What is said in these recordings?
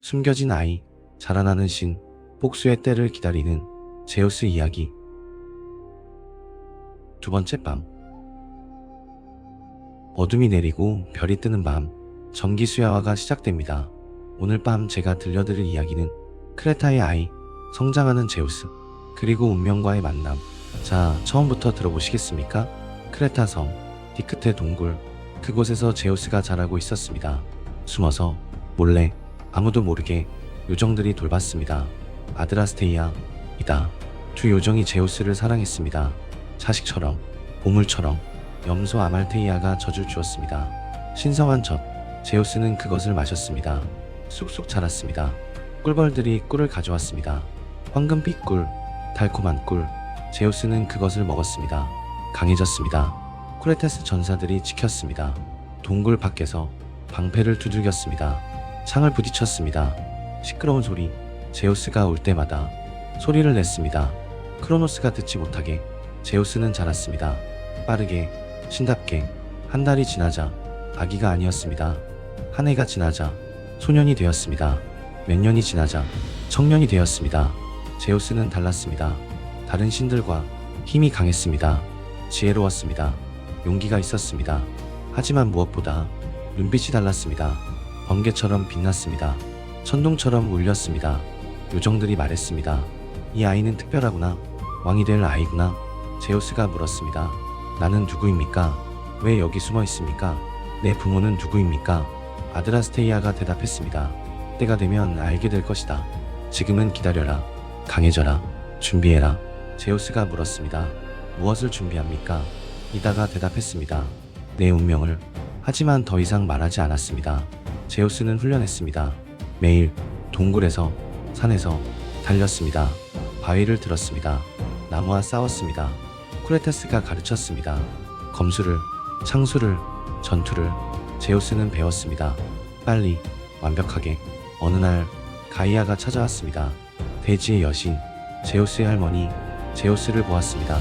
숨겨진 아이, 자라나는 신, 복수의 때를 기다리는 제우스 이야기. 두 번째 밤. 어둠이 내리고 별이 뜨는 밤, 정기 수야화가 시작됩니다. 오늘 밤 제가 들려드릴 이야기는 크레타의 아이, 성장하는 제우스, 그리고 운명과의 만남. 자, 처음부터 들어보시겠습니까? 크레타 섬, 뒤끝의 동굴, 그곳에서 제우스가 자라고 있었습니다. 숨어서 몰래 아무도 모르게 요정들이 돌봤습니다. 아드라스테이아, 이다. 두 요정이 제우스를 사랑했습니다. 자식처럼, 보물처럼 염소 아말테이아가 젖을 주었습니다. 신성한 젖, 제우스는 그것을 마셨습니다. 쑥쑥 자랐습니다. 꿀벌들이 꿀을 가져왔습니다. 황금빛 꿀, 달콤한 꿀, 제우스는 그것을 먹었습니다. 강해졌습니다. 쿠레테스 전사들이 지켰습니다. 동굴 밖에서 방패를 두들겼습니다. 창을 부딪혔습니다. 시끄러운 소리, 제우스가 올 때마다 소리를 냈습니다. 크로노스가 듣지 못하게 제우스는 자랐습니다. 빠르게, 신답게. 한 달이 지나자 아기가 아니었습니다. 한 해가 지나자 소년이 되었습니다. 몇 년이 지나자 청년이 되었습니다. 제우스는 달랐습니다. 다른 신들과 힘이 강했습니다. 지혜로웠습니다. 용기가 있었습니다. 하지만 무엇보다 눈빛이 달랐습니다. 번개처럼 빛났습니다. 천둥처럼 울렸습니다. 요정들이 말했습니다. 이 아이는 특별하구나. 왕이 될 아이구나. 제우스가 물었습니다. 나는 누구입니까? 왜 여기 숨어 있습니까? 내 부모는 누구입니까? 아드라스테이아가 대답했습니다. 때가 되면 알게 될 것이다. 지금은 기다려라. 강해져라. 준비해라. 제우스가 물었습니다. 무엇을 준비합니까? 이다가 대답했습니다. 내 운명을. 하지만 더 이상 말하지 않았습니다. 제우스는 훈련했습니다. 매일 동굴에서, 산에서 달렸습니다. 바위를 들었습니다. 나무와 싸웠습니다. 쿠레테스가 가르쳤습니다. 검술을, 창술을, 전투를 제우스는 배웠습니다. 빨리, 완벽하게. 어느 날 가이아가 찾아왔습니다. 대지의 여신, 제우스의 할머니. 제우스를 보았습니다.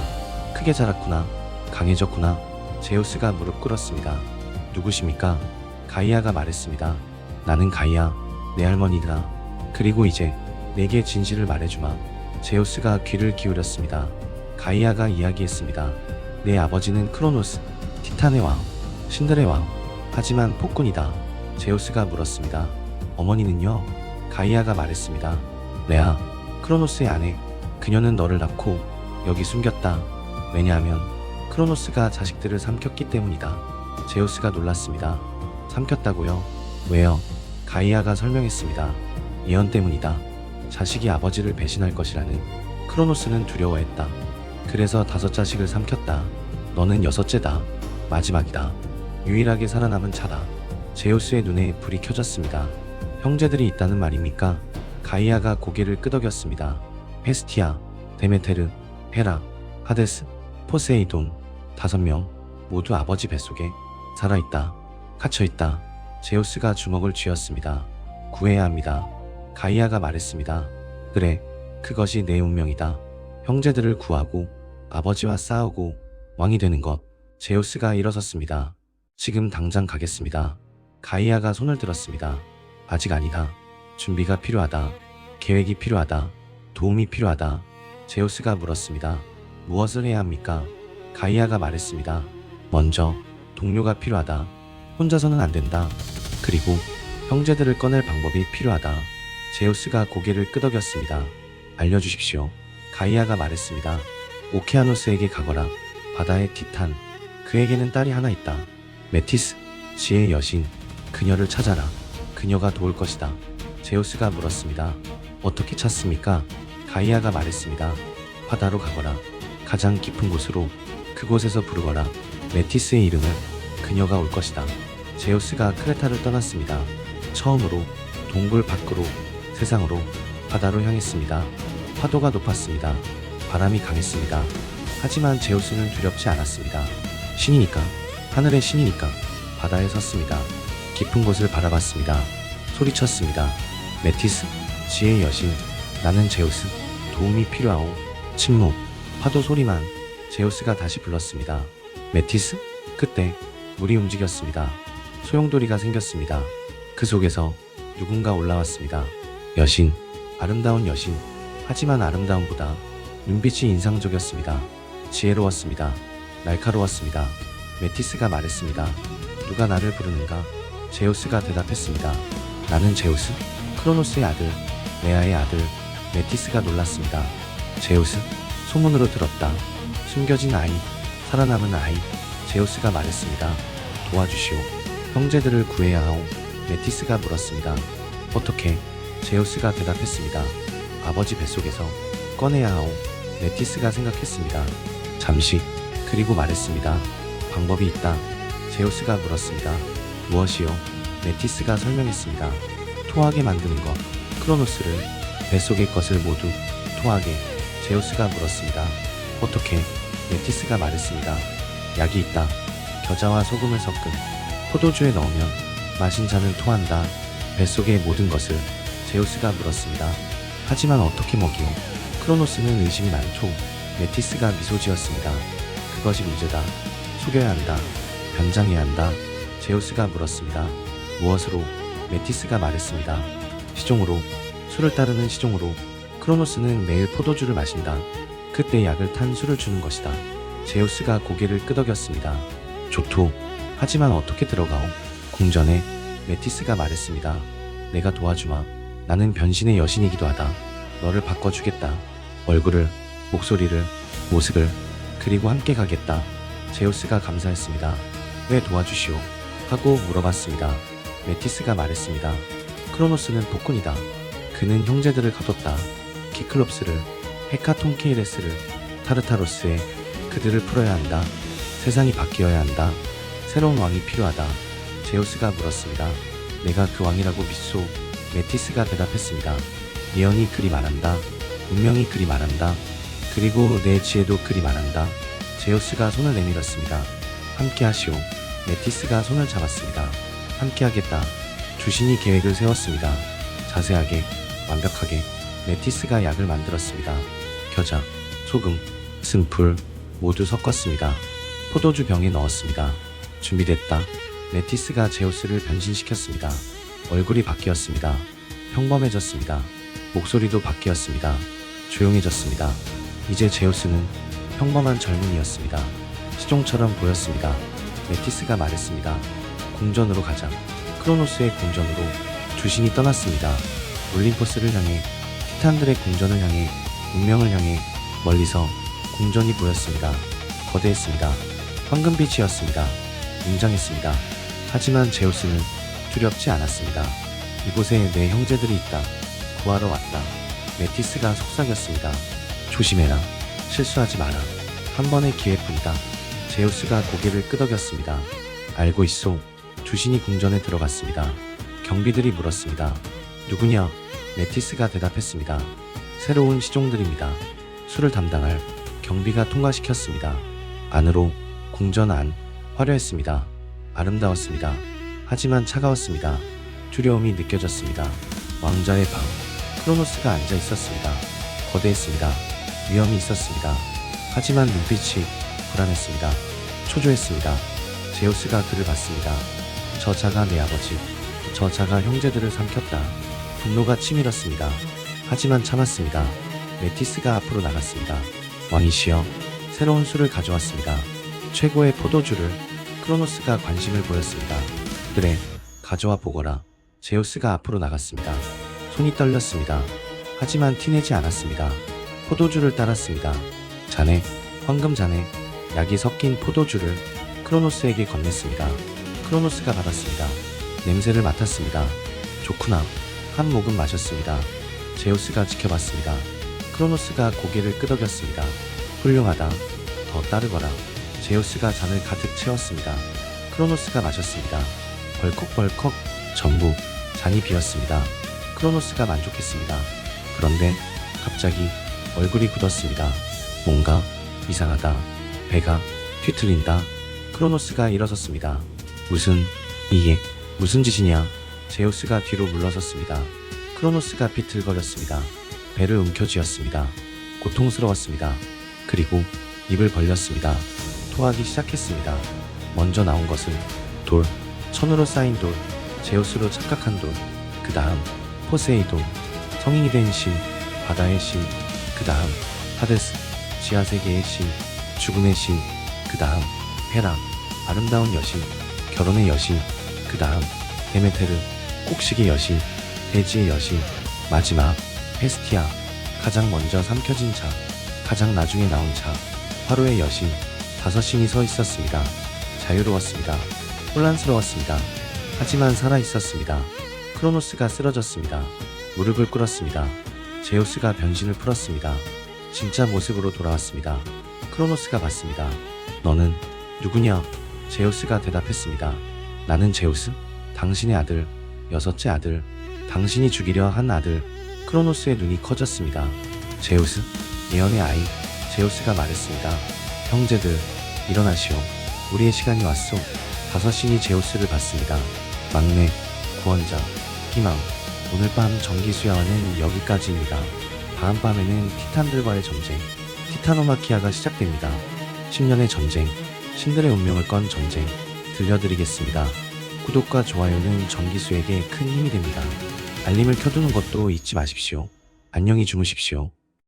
크게 자랐구나. 강해졌구나. 제우스가 무릎 꿇었습니다. 누구십니까? 가이아가 말했습니다. 나는 가이아, 내 할머니다. 그리고 이제 내게 진실을 말해주마. 제우스가 귀를 기울였습니다. 가이아가 이야기했습니다. 내 아버지는 크로노스, 티탄의 왕, 신들의 왕. 하지만 폭군이다. 제우스가 물었습니다. 어머니는요? 가이아가 말했습니다. 레아, 크로노스의 아내. 그녀는 너를 낳고 여기 숨겼다. 왜냐하면 크로노스가 자식들을 삼켰기 때문이다. 제우스가 놀랐습니다. 삼켰다고요? 왜요? 가이아가 설명했습니다. 예언 때문이다. 자식이 아버지를 배신할 것이라는. 크로노스는 두려워했다. 그래서 5자식을 삼켰다. 너는 6째다. 마지막이다. 유일하게 살아남은 자다. 제우스의 눈에 불이 켜졌습니다. 형제들이 있다는 말입니까? 가이아가 고개를 끄덕였습니다. 헤스티아, 데메테르, 헤라, 하데스, 포세이돈. 5명 모두 아버지 뱃속에 살아있다. 갇혀있다. 제우스가 주먹을 쥐었습니다. 구해야 합니다. 가이아가 말했습니다. 그래, 그것이 내 운명이다. 형제들을 구하고 아버지와 싸우고 왕이 되는 것. 제우스가 일어섰습니다. 지금 당장 가겠습니다. 가이아가 손을 들었습니다. 아직 아니다. 준비가 필요하다. 계획이 필요하다. 도움이 필요하다. 제우스가 물었습니다. 무엇을 해야 합니까? 가이아가 말했습니다. 먼저 동료가 필요하다. 혼자서는 안 된다. 그리고 형제들을 꺼낼 방법이 필요하다. 제우스가 고개를 끄덕였습니다. 알려주십시오. 가이아가 말했습니다. 오케아노스에게 가거라. 바다의 티탄. 그에게는 딸이 하나 있다. 메티스, 지혜의 여신. 그녀를 찾아라. 그녀가 도울 것이다. 제우스가 물었습니다. 어떻게 찾습니까? 가이아가 말했습니다. 바다로 가거라. 가장 깊은 곳으로. 그곳에서 부르거라. 메티스의 이름을. 그녀가 올 것이다. 제우스가 크레타를 떠났습니다. 처음으로 동굴 밖으로, 세상으로, 바다로 향했습니다. 파도가 높았습니다. 바람이 강했습니다. 하지만 제우스는 두렵지 않았습니다. 신이니까, 하늘의 신이니까. 바다에 섰습니다. 깊은 곳을 바라봤습니다. 소리쳤습니다. 메티스, 지혜의 여신. 나는 제우스. 도움이 필요하오. 침묵, 파도 소리만. 제우스가 다시 불렀습니다. 메티스? 그때 물이 움직였습니다. 소용돌이가 생겼습니다. 그 속에서 누군가 올라왔습니다. 여신, 아름다운 여신. 하지만 아름다움보다 눈빛이 인상적이었습니다. 지혜로웠습니다. 날카로웠습니다. 메티스가 말했습니다. 누가 나를 부르는가? 제우스가 대답했습니다. 나는 제우스? 크로노스의 아들, 레아의 아들. 메티스가 놀랐습니다. 제우스? 소문으로 들었다. 숨겨진 아이, 살아남은 아이. 제우스가 말했습니다. 도와주시오. 형제들을 구해야 하오. 메티스가 물었습니다. 어떻게? 제우스가 대답했습니다. 아버지 뱃속에서 꺼내야 하오. 메티스가 생각했습니다. 잠시, 그리고 말했습니다. 방법이 있다. 제우스가 물었습니다. 무엇이요? 메티스가 설명했습니다. 토하게 만드는 것. 크로노스를, 뱃속의 것을 모두 토하게. 제우스가 물었습니다. 어떻게? 메티스가 말했습니다. 약이 있다. 겨자와 소금을 섞은 포도주에 넣으면 마신 자는 토한다. 뱃속의 모든 것을. 제우스가 물었습니다. 하지만 어떻게 먹이오? 크로노스는 의심이 많죠. 메티스가 미소 지었습니다. 그것이 문제다. 속여야 한다. 변장해야 한다. 제우스가 물었습니다. 무엇으로? 메티스가 말했습니다. 시종으로. 술을 따르는 시종으로. 크로노스는 매일 포도주를 마신다. 그때 약을 탄 술을 주는 것이다. 제우스가 고개를 끄덕였습니다. 좋토. 하지만 어떻게 들어가오? 궁전에. 메티스가 말했습니다. 내가 도와주마. 나는 변신의 여신이기도 하다. 너를 바꿔주겠다. 얼굴을, 목소리를, 모습을. 그리고 함께 가겠다. 제우스가 감사했습니다. 왜 도와주시오? 하고 물어봤습니다. 메티스가 말했습니다. 크로노스는 폭군이다. 그는 형제들을 가뒀다. 키클롭스를, 헤카톤케이레스를, 타르타로스에. 그들을 풀어야 한다. 세상이 바뀌어야 한다. 새로운 왕이 필요하다. 제우스가 물었습니다. 내가 그 왕이라고 믿소? 메티스가 대답했습니다. 예언이 그리 말한다. 운명이 그리 말한다. 그리고 내 지혜도 그리 말한다. 제우스가 손을 내밀었습니다. 함께 하시오. 메티스가 손을 잡았습니다. 함께 하겠다. 주신이 계획을 세웠습니다. 자세하게, 완벽하게. 메티스가 약을 만들었습니다. 겨자, 소금, 승풀 모두 섞었습니다. 포도주 병에 넣었습니다. 준비됐다. 메티스가 제우스를 변신시켰습니다. 얼굴이 바뀌었습니다. 평범해졌습니다. 목소리도 바뀌었습니다. 조용해졌습니다. 이제 제우스는 평범한 젊은이였습니다. 시종처럼 보였습니다. 메티스가 말했습니다. 궁전으로 가자. 크로노스의 궁전으로. 주신이 떠났습니다. 올림포스를 향해, 티탄들의 궁전을 향해, 운명을 향해. 멀리서 궁전이 보였습니다. 거대했습니다. 황금빛이었습니다. 웅장했습니다. 하지만 제우스는 두렵지 않았습니다. 이곳에 내 형제들이 있다. 구하러 왔다. 메티스가 속삭였습니다. 조심해라. 실수하지 마라. 한 번의 기회뿐이다. 제우스가 고개를 끄덕였습니다. 알고 있소. 주신이 궁전에 들어갔습니다. 경비들이 물었습니다. 누구냐? 메티스가 대답했습니다. 새로운 시종들입니다. 술을 담당할 경비가 통과시켰습니다. 안으로. 궁전 안. 화려했습니다. 아름다웠습니다. 하지만 차가웠습니다. 두려움이 느껴졌습니다. 왕자의 방. 크로노스가 앉아 있었습니다. 거대했습니다. 위험이 있었습니다. 하지만 눈빛이 불안했습니다. 초조했습니다. 제우스가 그를 봤습니다. 저 자가 내 아버지. 저 자가 형제들을 삼켰다. 분노가 치밀었습니다. 하지만 참았습니다. 메티스가 앞으로 나갔습니다. 왕이시여, 새로운 술을 가져왔습니다. 최고의 포도주를. 크로노스가 관심을 보였습니다. 그래, 가져와 보거라. 제우스가 앞으로 나갔습니다. 손이 떨렸습니다. 하지만 티내지 않았습니다. 포도주를 따랐습니다. 잔에, 황금 잔에 약이 섞인 포도주를 크로노스에게 건넸습니다. 크로노스가 받았습니다. 냄새를 맡았습니다. 좋구나. 한 모금 마셨습니다. 제우스가 지켜봤습니다. 크로노스가 고개를 끄덕였습니다. 훌륭하다. 더 따르거라. 제우스가 잔을 가득 채웠습니다. 크로노스가 마셨습니다. 벌컥벌컥. 전부 잔이 비었습니다. 크로노스가 만족했습니다. 그런데 갑자기 얼굴이 굳었습니다. 뭔가 이상하다. 배가 뒤틀린다. 크로노스가 일어섰습니다. 이게 무슨 짓이냐? 제우스가 뒤로 물러섰습니다. 크로노스가 비틀거렸습니다. 배를 움켜쥐었습니다. 고통스러웠습니다. 그리고 입을 벌렸습니다. 토하기 시작했습니다. 먼저 나온 것은 돌, 천으로 쌓인 돌, 제우스로 착각한 돌. 그 다음 포세이돈, 성인이 된 신, 바다의 신, 그 다음 하데스, 지하세계의 신, 죽음의 신, 그 다음 헤라, 아름다운 여신, 결혼의 여신, 그 다음 데메테르, 곡식의 여신, 대지의 여신, 마지막 헤스티아, 가장 먼저 삼켜진 자, 가장 나중에 나온 자, 화로의 여신, 5신이 서 있었습니다. 자유로웠습니다. 혼란스러웠습니다. 하지만 살아있었습니다. 크로노스가 쓰러졌습니다. 무릎을 꿇었습니다. 제우스가 변신을 풀었습니다. 진짜 모습으로 돌아왔습니다. 크로노스가 봤습니다. 너는 누구냐? 제우스가 대답했습니다. 나는 제우스, 당신의 아들, 6째 아들, 당신이 죽이려 한 아들. 크로노스의 눈이 커졌습니다. 제우스, 예언의 아이. 제우스가 말했습니다. 형제들, 일어나시오. 우리의 시간이 왔소. 5신이 제우스를 봤습니다. 막내, 구원자, 희망. 오늘 밤 전기수야화는 여기까지입니다. 다음 밤에는 티탄들과의 전쟁, 티타노마키아가 시작됩니다. 10년의 전쟁, 신들의 운명을 건 전쟁 들려드리겠습니다. 구독과 좋아요는 전기수에게 큰 힘이 됩니다. 알림을 켜두는 것도 잊지 마십시오. 안녕히 주무십시오.